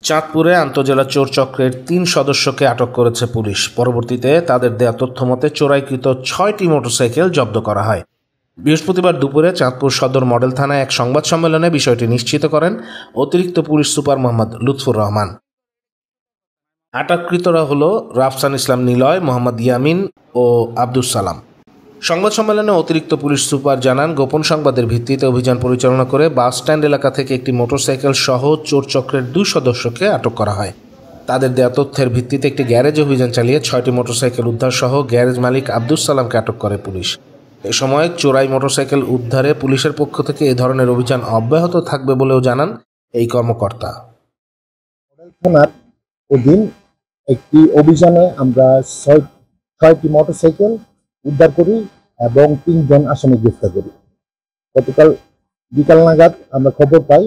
চাঁদপুরে আন্তজেলা চোর চক্রের ৩ সদস্যকে আটক করেছে পুলিশ। পরবর্তীতে তাদের দেয়া তথ্য মতে চোরাইকৃত ৬টি মোটরসাইকেল জব্দ করা হয়। বৃহস্পতিবার দুপুরে চাঁদপুর সদর মডেল থানায় এক সংবাদ সম্মেলনে বিষয়টি নিশ্চিত করেন অতিরিক্ত পুলিশ সুপার মোহাম্মদ লুৎফুর রহমান। আটককৃতরা হল রাফসান ইসলাম নিলয়, মোহাম্মদ ইয়ামিন ও আব্দুস সালাম। সংবাদ সম্মেলনে অতিরিক্ত পুলিশ সুপার জানান, গোপন সংবাদের ভিত্তিতে অভিযান পরিচালনা করে বাস স্ট্যান্ড এলাকা থেকে একটি মোটরসাইকেল সহ চোর চক্রের 2 সদস্যকে আটক করা হয়। তাদের দেয়া তথ্যের ভিত্তিতে একটি গ্যারেজে অভিযান চালিয়ে 6টি মোটরসাইকেল উদ্ধার সহ গ্যারেজ মালিক আব্দুস সালামকে আটক করে পুলিশ। এ সময় চোরাই মোটরসাইকেল উদ্ধারে পুলিশের পক্ষ থেকে এ ধরনের অভিযান অব্যাহত থাকবে বলেও জানান এই কর্মকর্তা। থানার অধীন একটি অভিযানে আমরা 6টি মোটরসাইকেল উদ্ধার করি এবং 3 জন আসামি গ্রেফতার করি। গতকাল বিকাল নাগাদ আমরা খবর পাই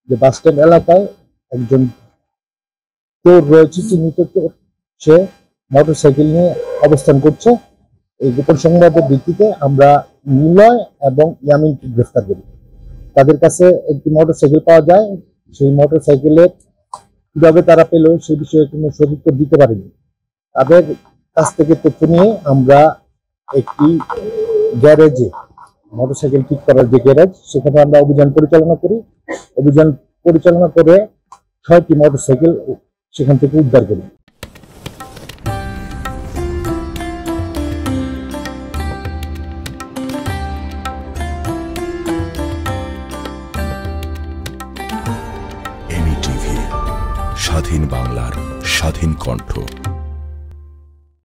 যে বাস স্ট্যান্ড এলাকায় একজন চোর রয়েছে, চিহ্নিত চোর, সে মোটরসাইকেল নিয়ে অবস্থান করছে। এই গোপন সংবাদের ভিত্তিতে আমরা নিলয় এবং ইয়ামিনকে গ্রেফতার করি। তাদের কাছে একটি মোটরসাইকেল পাওয়া যায়। সেই মোটরসাইকেলের কিভাবে তারা পেল সে বিষয়ে কোনো সদুত্তর দিতে পারেনি। তাদের কাছ থেকে তথ্য নিয়ে আমরা একটি গ্যারেজে, মোটরসাইকেল ঠিক করার যে গ্যারেজ, সেখানে আমরা অভিযান পরিচালনা করি। অভিযান পরিচালনা করে 6টি মোটরসাইকেল সেখান থেকে উদ্ধার করি। এমই টিভি, স্বাধীন বাংলার স্বাধীন কণ্ঠ।